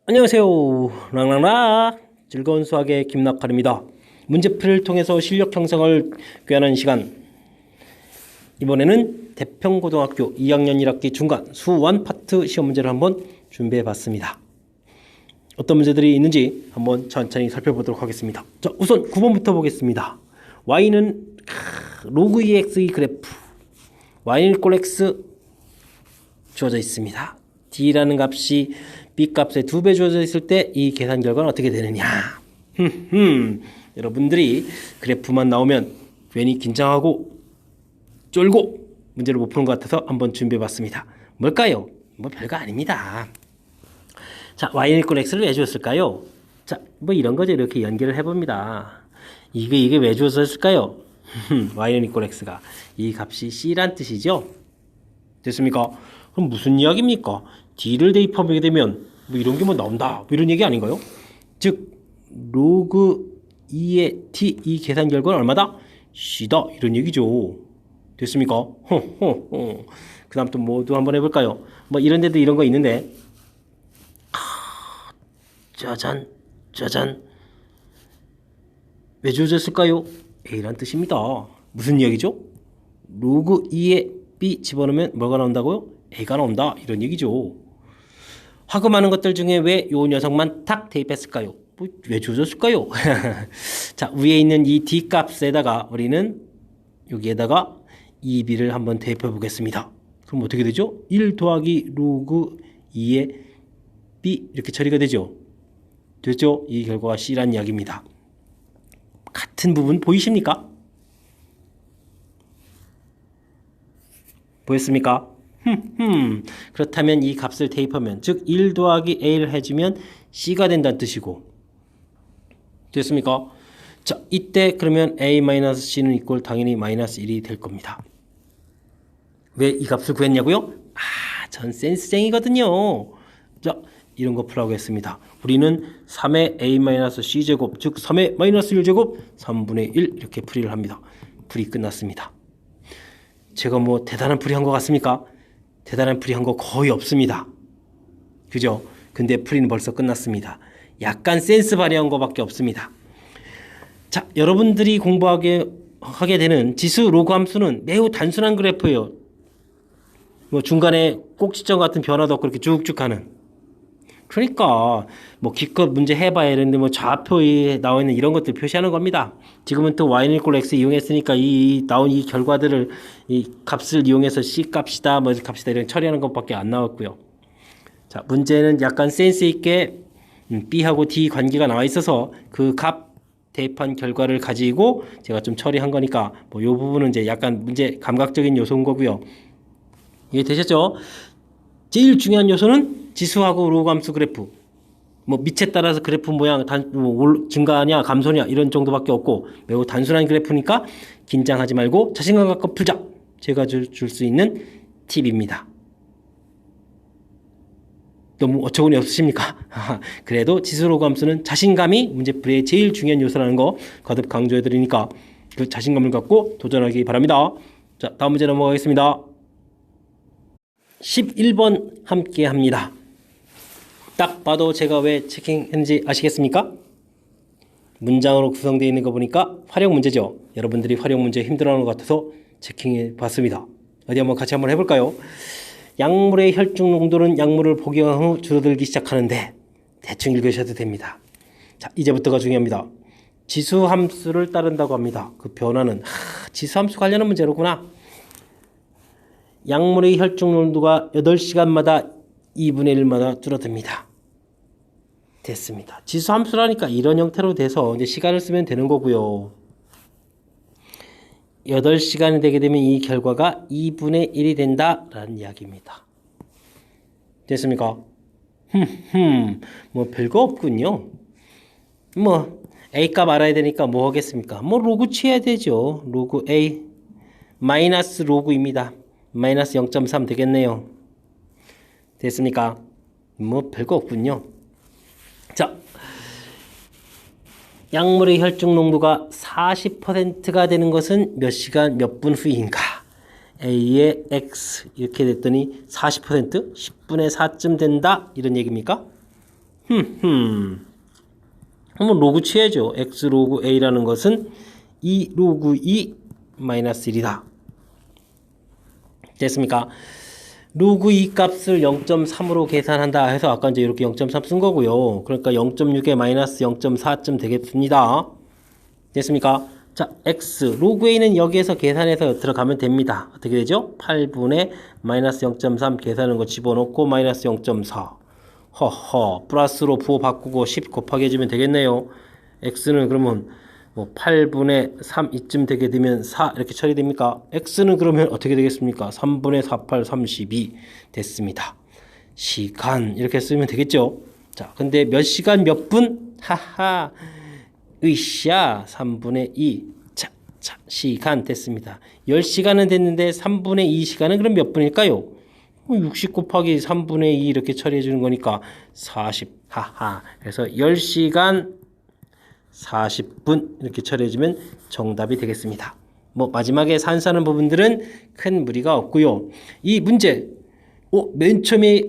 안녕하세요. 랑랑랑 즐거운 수학의 김낙할입니다. 문제풀이를 통해서 실력 형성을 꾀하는 시간. 이번에는 대평고등학교 2학년 1학기 중간 수1 파트 시험 문제를 한번 준비해 봤습니다. 어떤 문제들이 있는지 한번 천천히 살펴보도록 하겠습니다. 자, 우선 9번부터 보겠습니다. y는 로그 2x의 그래프 y는 꼴 x 주어져 있습니다. d라는 값이 b 값의 2배 주어져 있을 때 이 계산 결과는 어떻게 되느냐. 여러분들이 그래프만 나오면 괜히 긴장하고 쫄고 문제를 못 푸는 것 같아서 한번 준비해 봤습니다. 뭘까요? 뭐 별거 아닙니다. 자, y는 꼴 x를 왜 주었을까요? 자, 뭐 이런 거죠. 이렇게 연결을 해봅니다. 이게 왜 주어졌을까요? y는 꼴 x가 이 값이 c란 뜻이죠. 됐습니까? 그럼 무슨 이야기입니까? d를 대입하게 되면 뭐 이런 게 뭐 나온다, 뭐 이런 얘기 아닌가요? 즉 로그 2의 t 이 계산 결과는 얼마다? c다, 이런 얘기죠. 됐습니까? 그 다음 또 뭐도 한번 해볼까요? 뭐 이런 데도 이런 거 있는데, 짜잔 왜 주어졌을까요? a란 뜻입니다. 무슨 이야기죠? 로그 2에 b 집어넣으면 뭐가 나온다고요? a가 나온다, 이런 얘기죠. 하고 많은 것들 중에 왜 요 녀석만 탁 대입했을까요? 뭐 왜 주어졌을까요? 자, 위에 있는 이 d 값에다가 우리는 여기에다가 2b를 한번 대입해 보겠습니다. 그럼 어떻게 되죠? 1 더하기 로그 2의 b 이렇게 처리가 되죠. 됐죠? 이 결과가 c란 이야기입니다. 같은 부분 보이십니까? 보였습니까? 그렇다면 이 값을 대입하면, 즉 1 더하기 a를 해주면 c가 된다는 뜻이고, 됐습니까? 자, 이때 그러면 a-c는 이꼴 당연히 마이너스 1이 될 겁니다. 왜 이 값을 구했냐고요? 전 센스쟁이거든요. 자, 이런 거 풀라고 했습니다. 우리는 3의 a-c 제곱, 즉 3의 마이너스 1제곱 3분의 1 이렇게 풀이를 합니다. 풀이 끝났습니다. 제가 뭐 대단한 풀이 한 것 같습니까? 대단한 풀이 한 거 거의 없습니다. 그죠? 근데 풀이는 벌써 끝났습니다. 약간 센스 발휘한 거밖에 없습니다. 자, 여러분들이 하게 되는 지수 로그 함수는 매우 단순한 그래프예요. 뭐 중간에 꼭지점 같은 변화도 없고 이렇게 쭉쭉 가는. 그러니까 뭐 기껏 문제 해봐야 되는데 뭐 좌표에 나와 있는 이런 것들 표시하는 겁니다. 지금은 또 y는 이꼴 x 이용했으니까 이 나온 이 결과들을 이 값을 이용해서 c 값이다 뭐 값이다 이런 처리하는 것밖에 안 나왔고요. 자, 문제는 약간 센스 있게 b하고 d 관계가 나와 있어서 그 값 대입한 결과를 가지고 제가 좀 처리한 거니까 뭐 요 부분은 이제 약간 문제 감각적인 요소인 거고요. 이해되셨죠? 제일 중요한 요소는 지수하고 로그 함수 그래프. 뭐 밑에 따라서 그래프 모양 증가하냐 감소냐 이런 정도밖에 없고 매우 단순한 그래프니까 긴장하지 말고 자신감 갖고 풀자. 제가 줄 수 있는 팁입니다. 너무 어처구니 없으십니까? 그래도 지수 로그 함수는 자신감이 문제풀이의 제일 중요한 요소라는 거 거듭 강조해 드리니까 그 자신감을 갖고 도전하기 바랍니다. 자, 다음 문제 넘어가겠습니다. 11번 함께 합니다. 딱 봐도 제가 왜 체킹했는지 아시겠습니까? 문장으로 구성되어 있는 거 보니까 활용 문제죠. 여러분들이 활용 문제 힘들어하는 것 같아서 체킹해 봤습니다. 어디 한번 같이 한번 해볼까요? 약물의 혈중 농도는 약물을 복용한 후 줄어들기 시작하는데, 대충 읽으셔도 됩니다. 자, 이제부터가 중요합니다. 지수 함수를 따른다고 합니다. 그 변화는 지수 함수 관련한 문제로구나. 약물의 혈중 농도가 8시간마다 2분의 1마다 줄어듭니다. 됐습니다. 지수 함수라니까 이런 형태로 돼서 이제 시간을 쓰면 되는 거고요. 8시간이 되게 되면 이 결과가 2분의 1이 된다라는 이야기입니다. 됐습니까? 뭐 별거 없군요. 뭐 A 값 알아야 되니까 뭐 하겠습니까? 뭐 로그 취해야 되죠. 로그 A 마이너스 로그입니다. 마이너스 0.3 되겠네요. 됐습니까? 뭐 별거 없군요. 자, 약물의 혈중 농도가 40%가 되는 것은 몇 시간 몇 분 후인가? A의 X 이렇게 됐더니 40% 10분의 4쯤 된다 이런 얘기입니까? 한번 로그 취해야죠. x 로그 a라는 것은 2 로그 2 마이너스 1이다. 됐습니까? 로그 2 값을 0.3으로 계산한다 해서 아까 이제 이렇게 0.3 쓴 거고요. 그러니까 0.6에 마이너스 0.4쯤 되겠습니다. 됐습니까? 자, x 로그 a는 여기에서 계산해서 들어가면 됩니다. 어떻게 되죠? 8분의 마이너스 0.3 계산하는 거 집어넣고 마이너스 0.4 허허 플러스로 부호 바꾸고 10 곱하기 해주면 되겠네요. x는 그러면 뭐 8분의 3 이쯤 되게 되면 4 이렇게 처리됩니까? x는 그러면 어떻게 되겠습니까? 3분의 4, 8, 32 됐습니다. 시간 이렇게 쓰면 되겠죠? 자, 근데 몇 시간 몇 분? 하하 으쌰 3분의 2 자, 시간 됐습니다. 10시간은 됐는데 3분의 2시간은 그럼 몇 분일까요? 60 곱하기 3분의 2 이렇게 처리해 주는 거니까 40 하하 그래서 10시간 40분 이렇게 처리해 주면 정답이 되겠습니다. 뭐 마지막에 산수하는 부분들은 큰 무리가 없고요. 이 문제 맨 처음에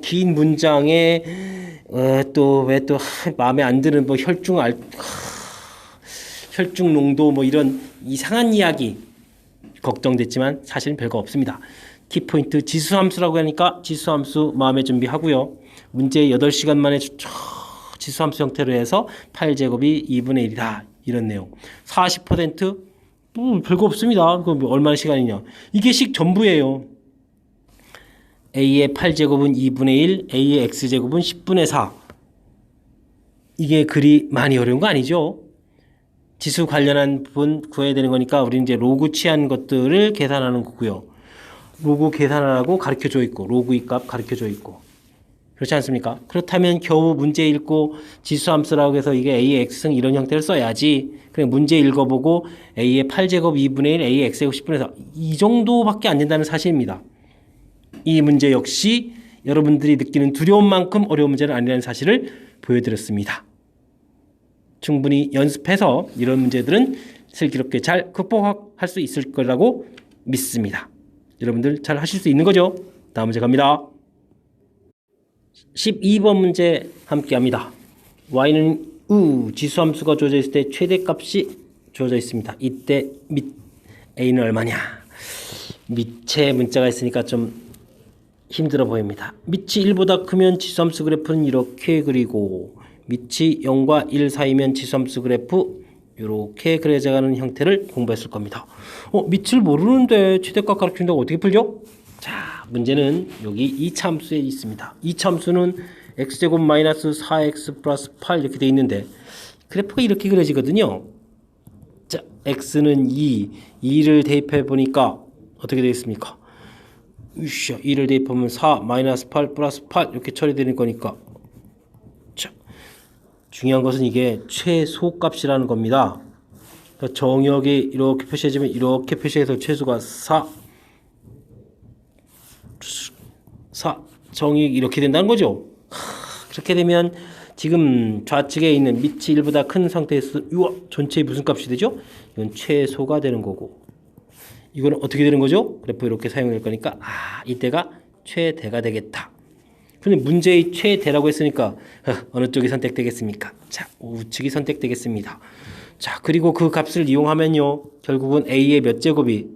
긴 문장에 또 왜 또 마음에 안 드는 뭐 혈중 농도 뭐 이런 이상한 이야기 걱정됐지만 사실은 별거 없습니다. 키포인트 지수함수라고 하니까 지수함수 마음의 준비하고요. 문제 8시간 만에 지수함수 형태로 해서 8제곱이 2분의 1이다. 이런 내용. 40% 별거 없습니다. 그럼 얼마나 시간이냐. 이게 식 전부예요. A의 8제곱은 2분의 1, A의 X제곱은 10분의 4. 이게 그리 많이 어려운 거 아니죠? 지수 관련한 부분 구해야 되는 거니까 우리는 이제 로그 취한 것들을 계산하는 거고요. 로그 계산하라고 가르쳐줘 있고 로그 이 값 가르쳐줘 있고 그렇지 않습니까? 그렇다면 겨우 문제 읽고 지수함수라고 해서 이게 A의 X승 이런 형태를 써야지. 그냥 문제 읽어보고 A의 8제곱 2분의 1, A의 X제곱 10분의 4 이 정도밖에 안 된다는 사실입니다. 이 문제 역시 여러분들이 느끼는 두려운 만큼 어려운 문제는 아니라는 사실을 보여드렸습니다. 충분히 연습해서 이런 문제들은 슬기롭게 잘 극복할 수 있을 거라고 믿습니다. 여러분들 잘 하실 수 있는 거죠? 다음 문제 갑니다. 12번 문제 함께 합니다. y는 지수함수가 주어져 있을 때 최대값이 주어져 있습니다. 이때 밑 a는 얼마냐? 밑에 문자가 있으니까 좀 힘들어 보입니다. 밑이 1보다 크면 지수함수 그래프는 이렇게 그리고 밑이 0과 1 사이면 지수함수 그래프 이렇게 그려져가는 형태를 공부했을 겁니다. 밑을 모르는데 최대값 가르친다고 어떻게 풀죠? 자, 문제는 여기 2차 함수에 있습니다. 2차 함수는 x제곱 마이너스 4x 플러스 8 이렇게 돼 있는데 그래프가 이렇게 그려지거든요. 자, x는 2를 대입해 보니까 어떻게 되겠습니까? 2를 대입하면 4 마이너스 8 플러스 8 이렇게 처리되는 거니까 자, 중요한 것은 이게 최소값이라는 겁니다. 그러니까 정역이 이렇게 표시해지면 이렇게 표시해서 최소가 4 정익 이렇게 된다는 거죠. 그렇게 되면 지금 좌측에 있는 밑이 1보다 큰 상태에서 전체의 무슨 값이 되죠? 이건 최소가 되는 거고 이거는 어떻게 되는 거죠? 그래프 이렇게 사용할 거니까 이때가 최대가 되겠다. 근데 문제의 최대라고 했으니까 어느 쪽이 선택되겠습니까? 자, 우측이 선택되겠습니다. 자, 그리고 그 값을 이용하면요 결국은 a의 몇 제곱이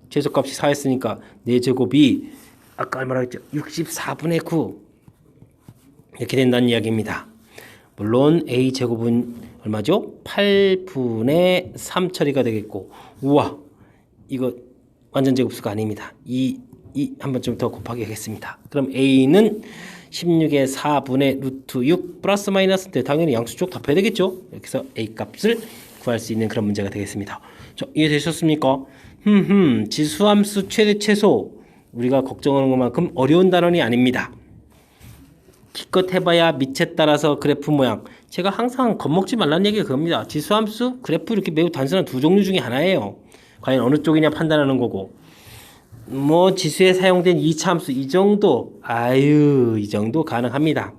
최소값이 4였으니까 4제곱이 아까 얼마나 했죠? 64분의 9 이렇게 된다는 이야기입니다. 물론 a제곱은 얼마죠? 8분의 3 처리가 되겠고 우와 이거 완전 제곱수가 아닙니다. 이 한 번 좀 더 곱하기 하겠습니다. 그럼 a는 16의 4분의 루트 6 플러스 마이너스인데 당연히 양수 쪽 답해야 되겠죠? 이렇게 해서 a 값을 구할 수 있는 그런 문제가 되겠습니다. 자, 이해되셨습니까? 지수함수 최대 최소 우리가 걱정하는 것만큼 어려운 단원이 아닙니다. 기껏 해봐야 밑에 따라서 그래프 모양 제가 항상 겁먹지 말라는 얘기가 그겁니다. 지수함수 그래프 이렇게 매우 단순한 두 종류 중에 하나예요. 과연 어느 쪽이냐 판단하는 거고 뭐 지수에 사용된 2차 함수 이 정도 이 정도 가능합니다.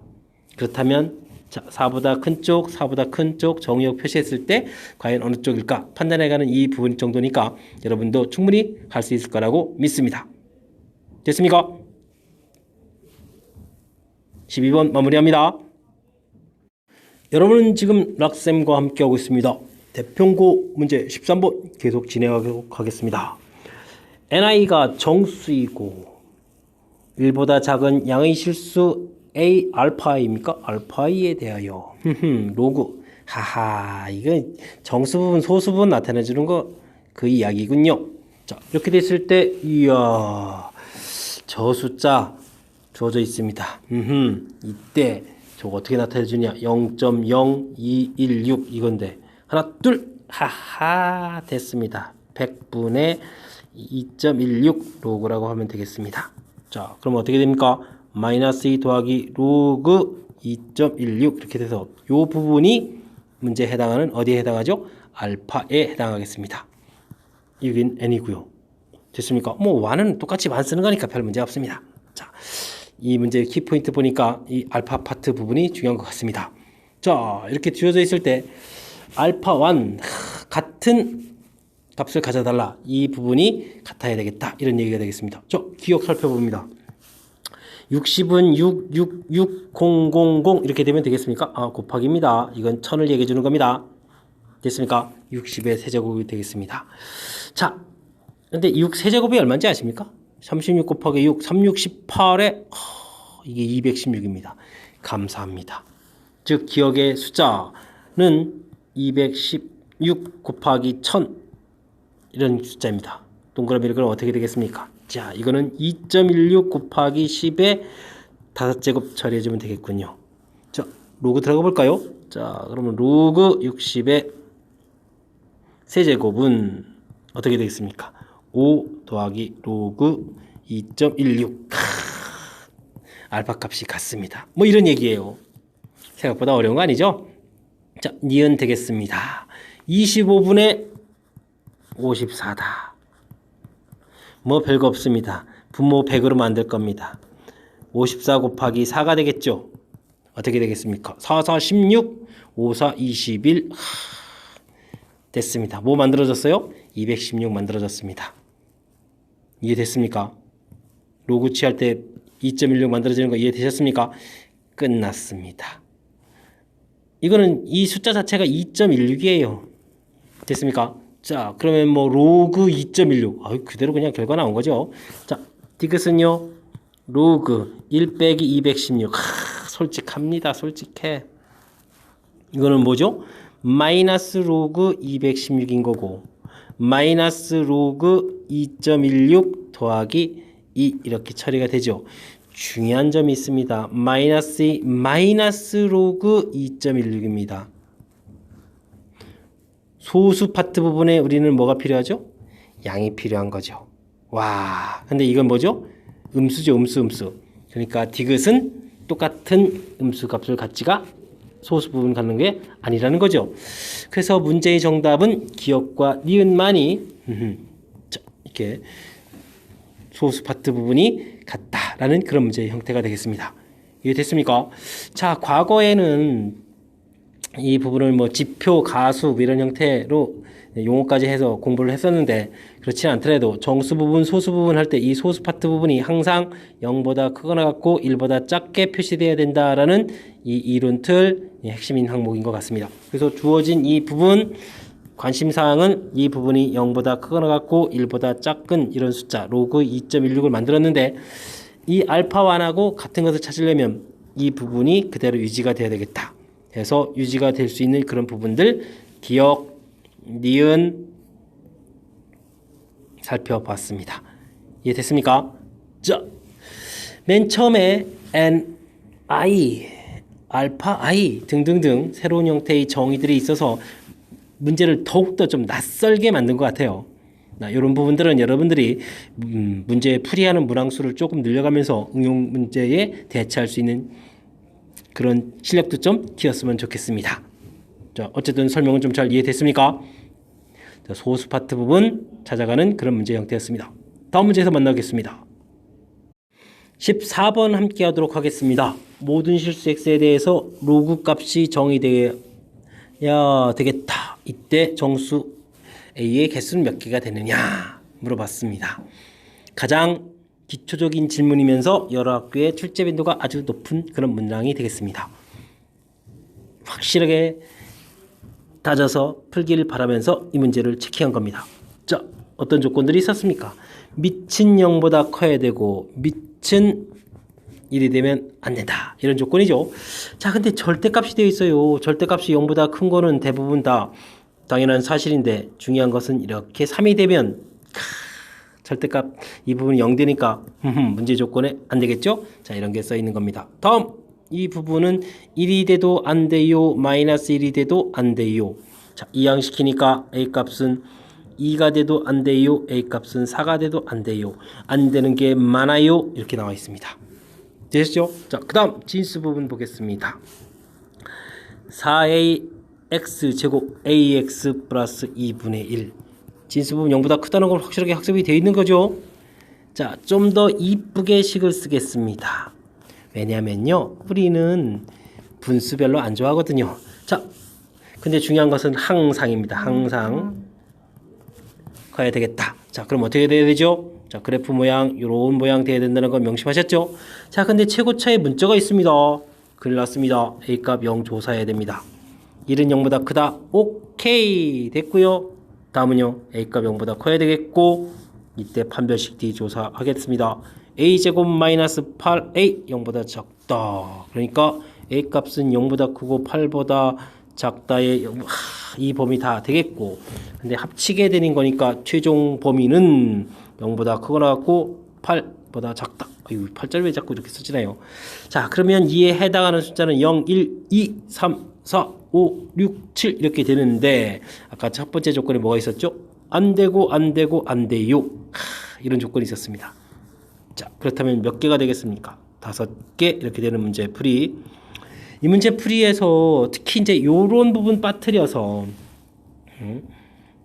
그렇다면 자, 4보다 큰 쪽, 4보다 큰 쪽 정의역 표시했을 때 과연 어느 쪽일까 판단해가는 이 부분 정도니까 여러분도 충분히 할 수 있을 거라고 믿습니다. 됐습니까? 12번 마무리합니다. 여러분은 지금 락쌤과 함께하고 있습니다. 대평고 문제 13번 계속 진행하도록 하겠습니다. ni가 정수이고 1보다 작은 양의 실수 a 알파이입니까? 알파이에 대하여 로그 하하 이거 정수 부분 소수 부분 나타내 주는 거 그 이야기군요. 자 이렇게 됐을 때 이야 저 숫자 주어져 있습니다. 이때 저거 어떻게 나타내 주냐 0.0216 이건데 하나 둘 하하 됐습니다. 100분의 2.16 로그라고 하면 되겠습니다. 자 그럼 어떻게 됩니까? 마이너스 2 더하기 로그 2.16 이렇게 돼서 이 부분이 문제에 해당하는 어디에 해당하죠? 알파에 해당하겠습니다. 여긴 n이고요. 됐습니까? 뭐 완은 똑같이 만 쓰는 거니까 별 문제 없습니다. 자, 이 문제의 키포인트 보니까 이 알파 파트 부분이 중요한 것 같습니다. 자 이렇게 주어져 있을 때 알파 1 같은 값을 가져달라 이 부분이 같아야 되겠다 이런 얘기가 되겠습니다. 저 기억 살펴봅니다. 60은 6, 6, 6, 0, 0, 0 이렇게 되면 되겠습니까? 곱하기입니다. 이건 1000을 얘기해 주는 겁니다. 됐습니까? 60의 세제곱이 되겠습니다. 자, 근데 6 세제곱이 얼마인지 아십니까? 36 곱하기 6, 368에 이게 216입니다. 감사합니다. 즉 기억의 숫자는 216 곱하기 1000 이런 숫자입니다. 동그라미를 그럼 어떻게 되겠습니까? 자, 이거는 2.16 곱하기 10의 5제곱 처리해주면 되겠군요. 자, 로그 들어가 볼까요? 자, 그러면 로그 60의 세제곱은 어떻게 되겠습니까? 5 더하기 로그 2.16 알파 값이 같습니다. 뭐 이런 얘기예요. 생각보다 어려운 거 아니죠? 자, 니은 되겠습니다. 25분의 54다. 뭐 별거 없습니다. 분모 100으로 만들 겁니다. 54 곱하기 4가 되겠죠. 어떻게 되겠습니까? 4, 4, 16, 5, 4, 21 됐습니다. 뭐 만들어졌어요? 216 만들어졌습니다. 이해됐습니까? 로그 취할 때 2.16 만들어지는 거 이해되셨습니까? 끝났습니다. 이거는 이 숫자 자체가 2.16이에요. 됐습니까? 자, 그러면 뭐 로그 2.16 그대로 그냥 결과 나온 거죠. 자, 디귿은요 로그 1 빼기 216 솔직합니다. 솔직해. 이거는 뭐죠? 마이너스 로그 216인 거고 마이너스 로그 2.16 더하기 2 이렇게 처리가 되죠. 중요한 점이 있습니다. 마이너스 로그 2.16입니다. 소수 파트 부분에 우리는 뭐가 필요하죠? 양이 필요한 거죠. 와, 근데 이건 뭐죠? 음수죠, 음수. 그러니까 디귿은 똑같은 음수 값을 갖지가 소수 부분 갖는 게 아니라는 거죠. 그래서 문제의 정답은 기억과 니은만이 이렇게 소수 파트 부분이 같다라는 그런 문제의 형태가 되겠습니다. 이해됐습니까? 자, 과거에는 이 부분을 뭐 지표, 가수 이런 형태로 용어까지 해서 공부를 했었는데 그렇지 않더라도 정수 부분, 소수 부분 할 때 이 소수 파트 부분이 항상 0보다 크거나 같고 1보다 작게 표시되어야 된다라는 이 이론틀 핵심인 항목인 것 같습니다. 그래서 주어진 이 부분 관심사항은 이 부분이 0보다 크거나 같고 1보다 작은 이런 숫자 로그 2.16을 만들었는데 이 알파1하고 같은 것을 찾으려면 이 부분이 그대로 유지가 돼야 되겠다. 해서 유지가 될 수 있는 그런 부분들 기억, 니은 살펴봤습니다. 이해됐습니까? 자, 맨 처음에 n, i, 알파 i 등등등 새로운 형태의 정의들이 있어서 문제를 더욱더 좀 낯설게 만든 것 같아요. 이런 부분들은 여러분들이 문제 풀이하는 문항수를 조금 늘려가면서 응용 문제에 대처할 수 있는 그런 실력도 좀 키웠으면 좋겠습니다. 자, 어쨌든 설명은 좀 잘 이해됐습니까? 자, 소수 파트 부분 찾아가는 그런 문제 형태였습니다. 다음 문제에서 만나겠습니다. 14번 함께 하도록 하겠습니다. 모든 실수 x에 대해서 로그 값이 정의되어야 되겠다. 이때 정수 a의 개수는 몇 개가 되느냐 물어봤습니다. 가장 기초적인 질문이면서 여러 학교의 출제 빈도가 아주 높은 그런 문항이 되겠습니다. 확실하게 다져서 풀기를 바라면서 이 문제를 체킹한 겁니다. 자, 어떤 조건들이 있었습니까? 밑은 0보다 커야 되고 밑은 1이 되면 안 된다. 이런 조건이죠. 자, 근데 절대값이 되어 있어요. 절대값이 0보다 큰 거는 대부분 다 당연한 사실인데 중요한 것은 이렇게 3이 되면 절대값 이 부분이 0 되니까 문제 조건에 안 되겠죠? 자, 이런 게 써 있는 겁니다. 다음 이 부분은 1이 돼도 안 돼요. 마이너스 1이 돼도 안 돼요. 자, 이항시키니까 A값은 2가 돼도 안 돼요. A값은 4가 돼도 안 돼요. 안 되는 게 많아요. 이렇게 나와 있습니다. 되셨죠? 자, 그 다음 진수 부분 보겠습니다. 4ax 제곱 ax 플러스 2분의 1 진수 부분 0보다 크다는 걸 확실하게 학습이 되어 있는 거죠. 자, 좀 더 이쁘게 식을 쓰겠습니다. 왜냐면요, 우리는 분수별로 안 좋아하거든요. 자, 근데 중요한 것은 항상입니다. 항상 커야 되겠다. 자, 그럼 어떻게 돼야 되죠? 자, 그래프 모양 이런 모양 돼야 된다는 건 명심하셨죠? 자, 근데 최고차에 문자가 있습니다. 큰일 났습니다. A값 0 조사해야 됩니다. 1은 0보다 크다. 오케이 됐고요. 다음은요, A값 0보다 커야 되겠고 이때 판별식 D 조사하겠습니다. A제곱 마이너스 8A 0보다 작다. 그러니까 A값은 0보다 크고 8보다 작다의 이 범위 다 되겠고, 근데 합치게 되는 거니까 최종 범위는 0보다 크거나 같고 8보다 작다. 아유, 8절 왜 자꾸 이렇게 쓰지나요? 자, 그러면 이에 해당하는 숫자는 0, 1, 2, 3, 4, 5, 6, 7 이렇게 되는데 아까 첫 번째 조건에 뭐가 있었죠? 안 되고 안 되고 안 돼요. 이런 조건이 있었습니다. 자, 그렇다면 몇 개가 되겠습니까? 5개 이렇게 되는 문제 풀이. 이 문제 풀이에서 특히 이제 요런 부분 빠뜨려서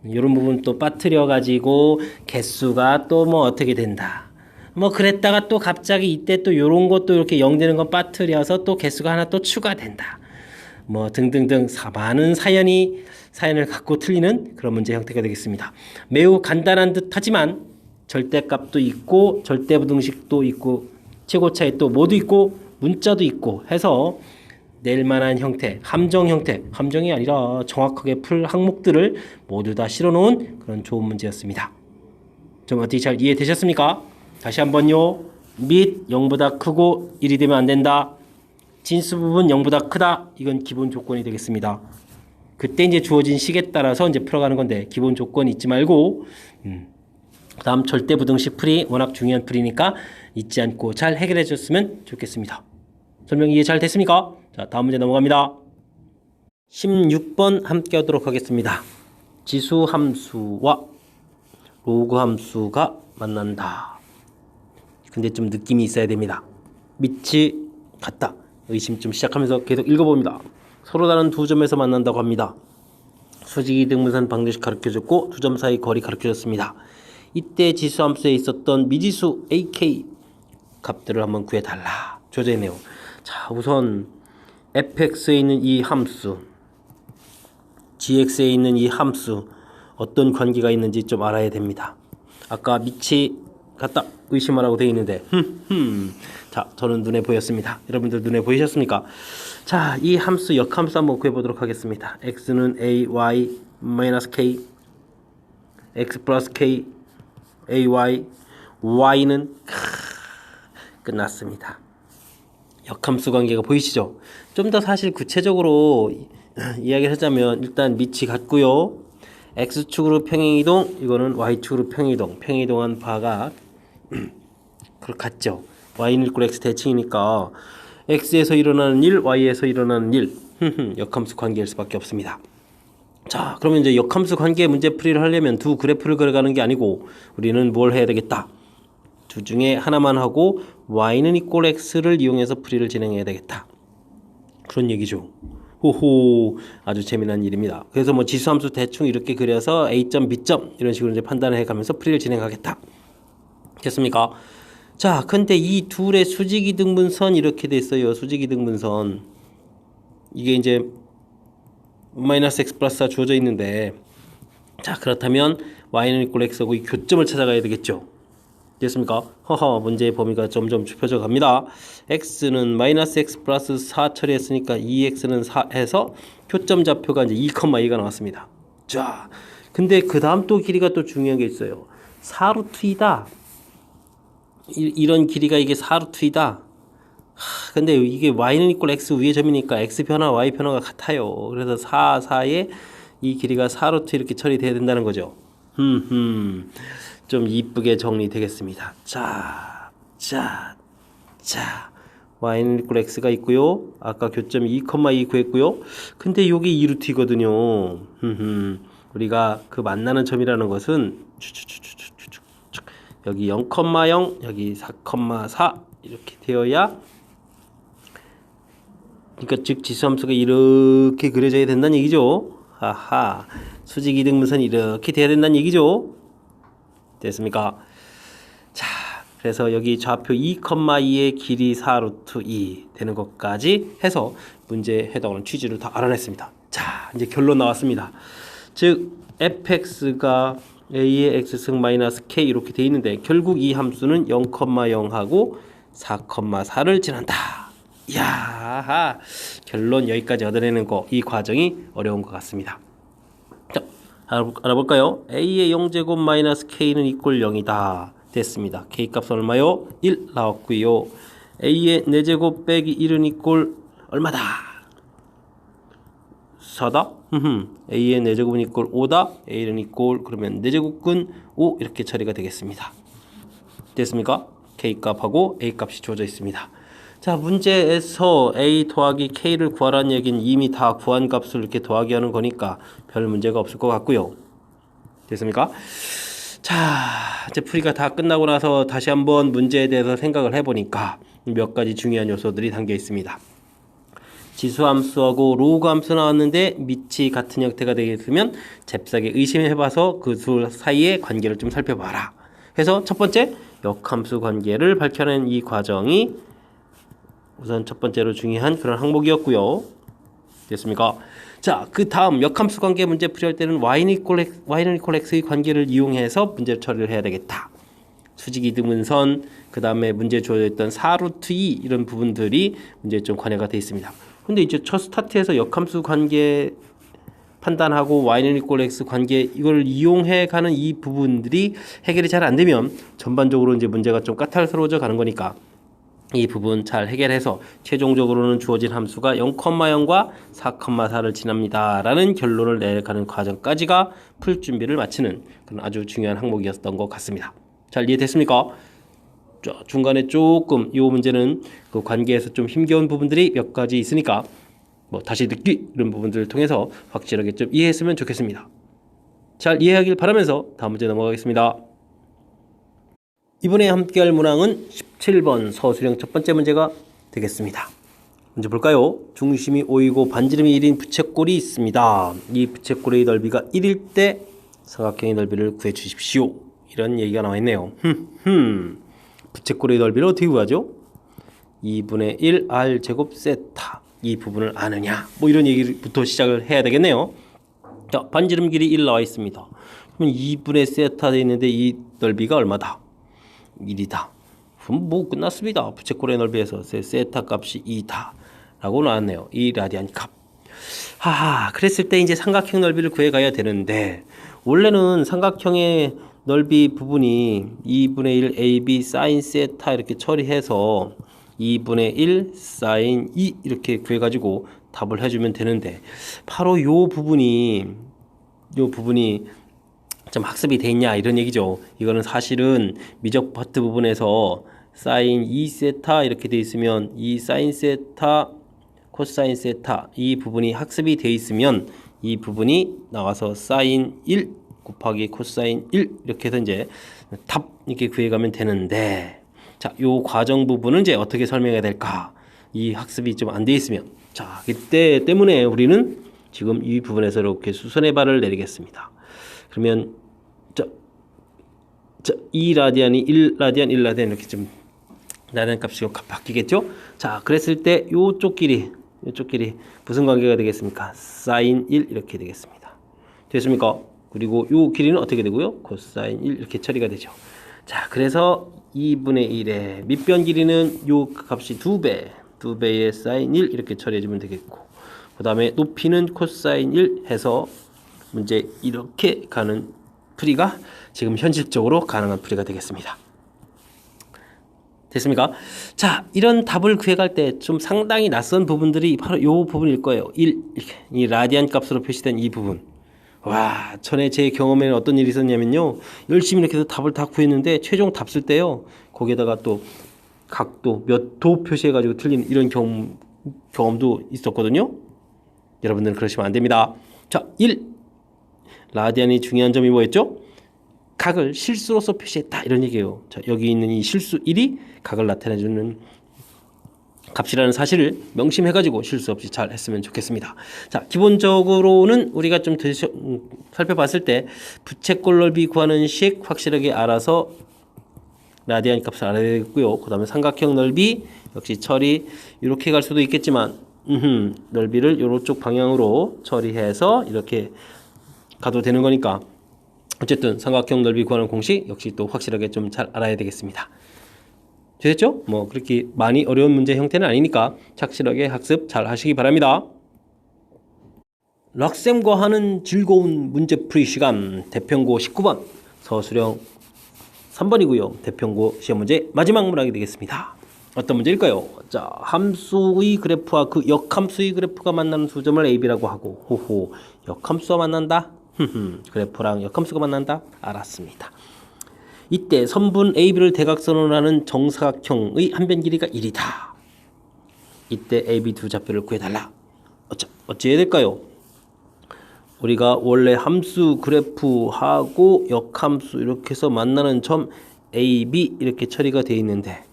요런 부분 또 빠뜨려 가지고 개수가 또 뭐 어떻게 된다. 뭐 그랬다가 또 갑자기 이때 또 요런 것도 이렇게 0 되는 거 빠뜨려서 또 개수가 하나 또 추가된다. 뭐 등등등 많은 사연을 갖고 틀리는 그런 문제 형태가 되겠습니다. 매우 간단한 듯 하지만 절대값도 있고 절대부등식도 있고 최고차에 또 뭐도 있고 문자도 있고 해서 낼 만한 형태, 함정이 아니라 정확하게 풀 항목들을 모두 다 실어놓은 그런 좋은 문제였습니다. 좀 어떻게 잘 이해되셨습니까? 다시 한번요. 밑 0보다 크고 1이 되면 안 된다. 진수 부분 0보다 크다. 이건 기본 조건이 되겠습니다. 그때 이제 주어진 식에 따라서 이제 풀어가는 건데 기본 조건 잊지 말고 그다음 절대부등식 풀이 워낙 중요한 풀이니까 잊지 않고 잘 해결해 줬으면 좋겠습니다. 설명 이해 잘 됐습니까? 자, 다음 문제 넘어갑니다. 16번 함께 하도록 하겠습니다. 지수 함수와 로그 함수가 만난다. 근데 좀 느낌이 있어야 됩니다. 밑이 같다. 의심 좀 시작하면서 계속 읽어봅니다. 서로 다른 두 점에서 만난다고 합니다. 수직이 등분선 방정식 가르쳐줬고 두 점 사이 거리 가르쳐줬습니다. 이때 지수 함수에 있었던 미지수 AK 값들을 한번 구해달라. 줘져 있네요. 자, 우선 fx에 있는 이 함수, gx에 있는 이 함수 어떤 관계가 있는지 좀 알아야 됩니다. 아까 밑이 같다 의심하라고 되어 있는데 자, 저는 눈에 보였습니다. 여러분들 눈에 보이셨습니까? 자, 이 함수 역함수 한번 구해보도록 하겠습니다. x는 a, y, 마이너스 k, x 플러스 k, ay, y는 끝났습니다. 역함수 관계가 보이시죠? 좀 더 사실 구체적으로 이야기를 하자면 일단 밑이 같고요. x축으로 평행이동, 이거는 y축으로 평행이동, 평행이동한 바가 같죠. y는 1 x 대칭이니까 x에서 일어나는 일, y에서 일어나는 일 역함수 관계일 수밖에 없습니다. 자, 그러면 이제 역함수 관계 문제 풀이를 하려면 두 그래프를 그려가는 게 아니고 우리는 뭘 해야 되겠다? 둘 중에 하나만 하고 y는 이꼴 x를 이용해서 풀이를 진행해야 되겠다. 그런 얘기죠. 호호, 아주 재미난 일입니다. 그래서 뭐 지수함수 대충 이렇게 그려서 A점, B점 이런 식으로 이제 판단을 해가면서 풀이를 진행하겠다. 됐습니까? 자, 근데 이 둘의 수직이등분선 이렇게 돼 있어요. 수직이등분선. 이게 이제 마이너스 x 플러스가 주어져 있는데, 자, 그렇다면 y는 이꼴 x하고 이 교점을 찾아가야 되겠죠. 됐습니까? 허허, 문제의 범위가 점점 좁혀져 갑니다. x는 마이너스 x 플러스 4 처리했으니까 2x는 4 해서 표점 좌표가 이제 2,2가 나왔습니다. 자, 근데 그 다음 또 길이가 또 중요한 게 있어요. 4루트 2다. 이런 길이가 이게 4루트 2다. 근데 이게 y는 이꼴 x 위의 점이니까 x 변화, y 변화가 같아요. 그래서 4, 4에 이 길이가 4루트 이렇게 처리돼야 된다는 거죠. 좀 이쁘게 정리되겠습니다. 자, y는 이꼴 x가 있고요. 아까 교점이 2,2 구했고요. 근데 여기 2루트이거든요. 우리가 그 만나는 점이라는 것은 여기 0,0, 여기 4,4 이렇게 되어야, 그러니까 즉 지수함수가 이렇게 그려져야 된다는 얘기죠. 하하, 수직 이등분선이 이렇게 돼야 된다는 얘기죠. 됐습니까? 자, 그래서 여기 좌표 2,2의 길이 4루트 2 되는 것까지 해서 문제에 해당하는 취지를 다 알아냈습니다. 자, 이제 결론 나왔습니다. 즉 fx가 a의 x승 마이너스 k 이렇게 돼 있는데 결국 이 함수는 0,0하고 4,4를 지난다. 이야, 결론 여기까지 얻어내는 거, 이 과정이 어려운 것 같습니다. 자, 알아볼까요? a의 0제곱 마이너스 k는 이꼴 0이다. 됐습니다. k 값은 얼마요? 1 나왔고요. a의 4제곱 빼기 1은 이꼴 얼마다? 4다? a의 4제곱은 이꼴 5다. a는 이꼴, 그러면 4제곱근 5 이렇게 처리가 되겠습니다. 됐습니까? k 값하고 a 값이 주어져 있습니다. 자, 문제에서 a 더하기 k를 구하라는 얘기는 이미 다 구한 값을 이렇게 더하기 하는 거니까 별 문제가 없을 것 같고요. 됐습니까? 자, 이제 풀이가 다 끝나고 나서 다시 한번 문제에 대해서 생각을 해보니까 몇 가지 중요한 요소들이 담겨 있습니다. 지수함수하고 로그 함수 나왔는데 밑이 같은 형태가 되겠으면 잽싸게 의심해봐서 그 둘 사이의 관계를 좀 살펴봐라. 그래서 첫 번째, 역함수 관계를 밝혀낸 이 과정이 우선 첫 번째로 중요한 그런 항목이었고요. 됐습니까? 자, 그 다음 역함수 관계 문제 풀이할 때는 y는 이꼴 x의 관계를 이용해서 문제 처리를 해야 되겠다. 수직 이등분선, 그 다음에 문제 주어져 있던 4루트 2 이런 부분들이 문제에 좀 관여가 되어 있습니다. 근데 이제 첫 스타트에서 역함수 관계 판단하고 y는 이꼴 x 관계 이걸 이용해 가는 이 부분들이 해결이 잘 안 되면 전반적으로 이제 문제가 좀 까탈스러워져 가는 거니까 이 부분 잘 해결해서 최종적으로는 주어진 함수가 0,0과 4,4를 지납니다 라는 결론을 내가는 과정까지가 풀 준비를 마치는 그런 아주 중요한 항목이었던 것 같습니다. 잘 이해됐습니까? 중간에 조금 이 문제는 그 관계에서 좀 힘겨운 부분들이 몇 가지 있으니까 뭐 다시 듣기 이런 부분들을 통해서 확실하게 좀 이해했으면 좋겠습니다. 잘 이해하길 바라면서 다음 문제 넘어가겠습니다. 이번에 함께할 문항은 17번 서술형 첫 번째 문제가 되겠습니다. 먼저 볼까요? 중심이 5이고 반지름이 1인 부채꼴이 있습니다. 이 부채꼴의 넓이가 1일 때 삼각형의 넓이를 구해 주십시오. 이런 얘기가 나와 있네요. 부채꼴의 넓이를 어떻게 구하죠? 2분의 1 r 제곱 세타, 이 부분을 아느냐? 뭐 이런 얘기부터 시작을 해야 되겠네요. 자, 반지름 길이 1 나와 있습니다. 그러면 2분의 세타 되어 있는데 이 넓이가 얼마다? 1이다. 그럼 뭐 끝났습니다. 부채꼴의 넓이에서 세타 값이 2다 라고 나왔네요. 이 라디안 값. 하하, 그랬을 때 이제 삼각형 넓이를 구해가야 되는데 원래는 삼각형의 넓이 부분이 2분의 1 AB 사인 세타 이렇게 처리해서 2분의 1 사인 2 이렇게 구해가지고 답을 해주면 되는데 바로 요 부분이 좀 학습이 돼 있냐 이런 얘기죠. 이거는 사실은 미적 파트 부분에서 사인 2세타 이렇게 돼 있으면 이 사인 세타 코사인 세타 이 부분이 학습이 돼 있으면 이 부분이 나와서 사인 1 곱하기 코사인 1 이렇게 해서 이제 답 이렇게 구해가면 되는데 자, 요 과정 부분은 이제 어떻게 설명해야 될까? 이 학습이 좀 안 돼 있으면 자, 이때 때문에 우리는 지금 이 부분에서 이렇게 수선의 발을 내리겠습니다. 그러면 2라디안이 1라디안 1라디안 이렇게 좀 라디안 값이 바뀌겠죠? 자, 그랬을 때 요쪽 길이 무슨 관계가 되겠습니까? 사인 1 이렇게 되겠습니다. 됐습니까? 그리고 요 길이는 어떻게 되고요? 코사인 1 이렇게 처리가 되죠. 자, 그래서 2분의 1의 밑변 길이는 요 값이 2배의 사인 1 이렇게 처리해주면 되겠고, 그 다음에 높이는 코사인 1 해서 문제 이렇게 가는 풀이가 지금 현실적으로 가능한 풀이가 되겠습니다. 됐습니까? 자, 이런 답을 구해갈 때 좀 상당히 낯선 부분들이 바로 이 부분일 거예요. 1, 이 라디안 값으로 표시된 이 부분. 와, 전에 제 경험에는 어떤 일이 있었냐면요, 열심히 이렇게 해서 답을 다 구했는데 최종 답 쓸 때요, 거기에다가 또 각도 몇 도 표시해가지고 틀린 이런 경험도 있었거든요. 여러분들은 그러시면 안 됩니다. 자, 1. 라디안이 중요한 점이 뭐였죠? 각을 실수로서 표시했다, 이런 얘기예요. 자, 여기 있는 이 실수 1이 각을 나타내주는 값이라는 사실을 명심해가지고 실수 없이 잘 했으면 좋겠습니다. 자, 기본적으로는 우리가 좀 살펴봤을 때 부채꼴 넓이 구하는 식 확실하게 알아서 라디안 값을 알아야 되겠고요. 그 다음에 삼각형 넓이 역시 처리 이렇게 갈 수도 있겠지만 넓이를 이쪽 방향으로 처리해서 이렇게 가도 되는 거니까 어쨌든 삼각형 넓이 구하는 공식 역시 또 확실하게 좀 잘 알아야 되겠습니다. 됐죠? 뭐 그렇게 많이 어려운 문제 형태는 아니니까 착실하게 학습 잘 하시기 바랍니다. 락쌤과 하는 즐거운 문제풀이 시간, 대평고 19번 서술형 3번이고요. 대평고 시험 문제 마지막 문항이 되겠습니다. 어떤 문제일까요? 자, 함수의 그래프와 그 역함수의 그래프가 만나는 수점을 AB라고 하고, 호호, 역함수와 만난다? 그래프랑 역함수가 만난다? 알았습니다. 이때 선분 AB를 대각선으로 하는 정사각형의 한변 길이가 1이다. 이때 AB 두 좌표를 구해달라. 어찌해야 될까요? 우리가 원래 함수 그래프하고 역함수 이렇게 해서 만나는 점 AB 이렇게 처리가 되어 있는데,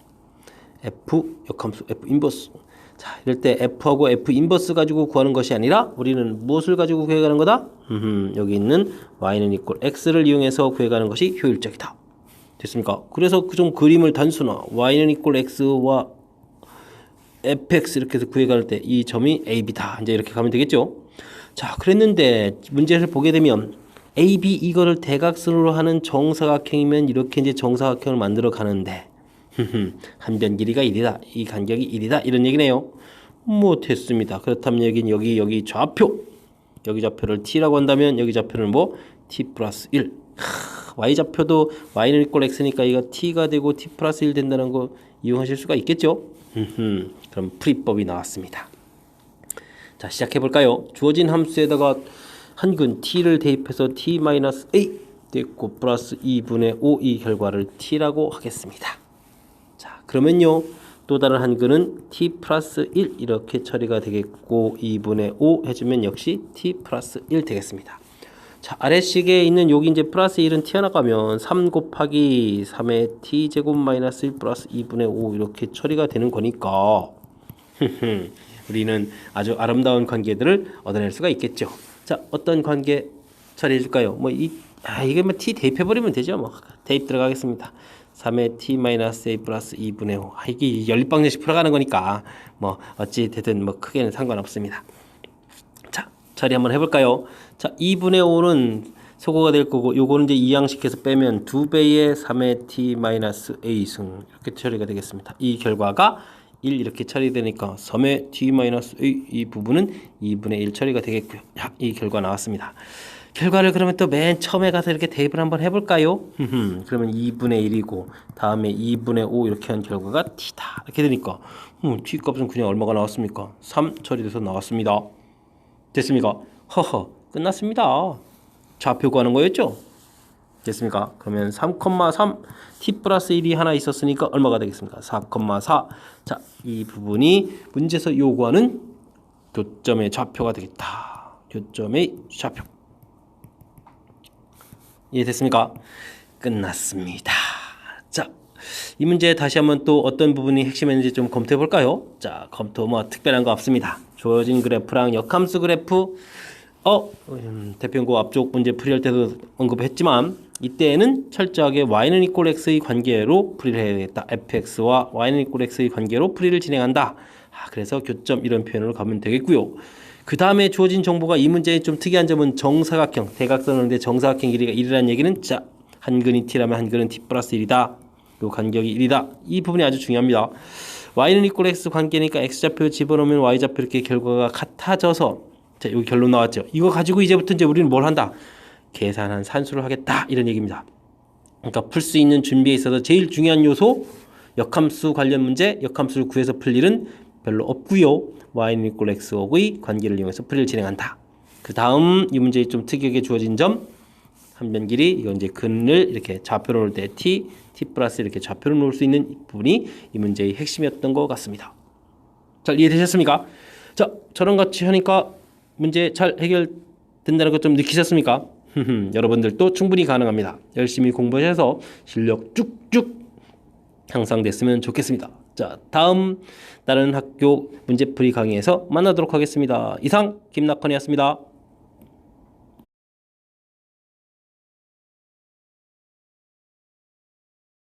F 역함수 F 인버스. 자, 이럴 때 F하고 F 인버스 가지고 구하는 것이 아니라 우리는 무엇을 가지고 구해가는 거다? 여기 있는 Y는 이꼴 X를 이용해서 구해가는 것이 효율적이다. 됐습니까? 그래서 그 좀 그림을 단순화, Y는 이꼴 X와 fx 이렇게 해서 구해갈 때 이 점이 AB다. 이제 이렇게 가면 되겠죠? 자, 그랬는데 문제를 보게 되면 AB 이거를 대각선으로 하는 정사각형이면 이렇게 이제 정사각형을 만들어 가는데 한변 길이가 1이다. 이 간격이 1이다. 이런 얘기네요. 못했습니다. 그렇다면 여기 좌표. 여기 좌표를 t라고 한다면 여기 좌표는 뭐? t 플러스 1. y 좌표도 y는 이꼴 x니까 이거 t가 되고 t 플러스 1 된다는 거 이용하실 수가 있겠죠? 그럼 풀이법이 나왔습니다. 자, 시작해 볼까요? 주어진 함수에다가 한근 t를 대입해서 t-a 됐고 플러스 2분의 5 이 결과를 t라고 하겠습니다. 자, 그러면요, 또 다른 한근은 t 플러스 1 이렇게 처리가 되겠고 2분의 5 해주면 역시 t 플러스 1 되겠습니다. 자, 아래식에 있는 여기 이제 플러스 1은 튀어나가면 3 곱하기 3의 t제곱 마이너스 1 플러스 2분의 5 이렇게 처리가 되는 거니까 우리는 아주 아름다운 관계들을 얻어낼 수가 있겠죠. 자, 어떤 관계 처리해 줄까요? 뭐 이게 뭐 t 대입해버리면 되죠. 뭐 대입 들어가겠습니다. 3의 t 마이너스 a 플러스 2분의 5. 이게 연립방정식 풀어가는 거니까 뭐 어찌 되든 뭐 크게는 상관없습니다. 자, 처리 한번 해볼까요? 자, 2분의 5는 소거가 될 거고, 요거는 이제 이항식해서 빼면 2배의 3의 t 마이너스 a 승 이렇게 처리가 되겠습니다. 이 결과가 1 이렇게 처리되니까 3의 t 마이너스 a 이 부분은 2분의 1 처리가 되겠고요. 자, 이 결과 나왔습니다. 결과를 그러면 또 맨 처음에 가서 이렇게 대입을 한번 해볼까요? 그러면 2분의 1이고 다음에 2분의 5 이렇게 한 결과가 t다 이렇게 되니까 t 값은 그냥 얼마가 나왔습니까? 3 처리돼서 나왔습니다. 됐습니까? 허허, 끝났습니다. 좌표 구하는 거였죠? 됐습니까? 그러면 3,3 t 플러스 1이 하나 있었으니까 얼마가 되겠습니까? 4,4. 자, 이 부분이 문제에서 요구하는 교점의 좌표가 되겠다. 교점의 좌표. 이해됐습니까? 끝났습니다. 자, 이 문제 다시 한번 또 어떤 부분이 핵심인지 좀 검토해 볼까요? 자, 검토 뭐 특별한 거 없습니다. 주어진 그래프랑 역함수 그래프 대평고 앞쪽 문제 풀이할 때도 언급했지만 이때에는 철저하게 y는 이꼴 x의 관계로 풀이를 해야 되겠다. fx와 y는 이꼴 x의 관계로 풀이를 진행한다. 그래서 교점 이런 표현으로 가면 되겠고요. 그 다음에 주어진 정보가 이 문제의 좀 특이한 점은 정사각형, 대각선인데 정사각형 길이가 1이라는 얘기는 자, 한 근이 t라면 한 근은 t 플러스 1이다. 요 간격이 1이다. 이 부분이 아주 중요합니다. y는 이꼴 x 관계니까 x좌표 집어넣으면 y좌표 이렇게 결과가 같아져서 자, 여기 결론 나왔죠. 이거 가지고 이제부터 이제 우리는 뭘 한다? 계산한 산수를 하겠다. 이런 얘기입니다. 그러니까 풀 수 있는 준비에 있어서 제일 중요한 요소 역함수 관련 문제, 역함수를 구해서 풀 일은 별로 없고요. y는 이꼴 x하고의 관계를 이용해서 풀이를 진행한다. 그 다음 이 문제에 좀 특이하게 주어진 점 한 변 길이 이건 이제 근을 이렇게 좌표로 놓을 때 t 플러스 이렇게 좌표로 놓을 수 있는 부분이 이 문제의 핵심이었던 것 같습니다. 잘 이해되셨습니까? 자, 저랑 같이 하니까 문제 잘 해결된다는 거 좀 느끼셨습니까? 여러분들도 충분히 가능합니다. 열심히 공부하셔서 실력 쭉쭉 향상됐으면 좋겠습니다. 자, 다음 다른 학교 문제풀이 강의에서 만나도록 하겠습니다. 이상 김낙헌이었습니다.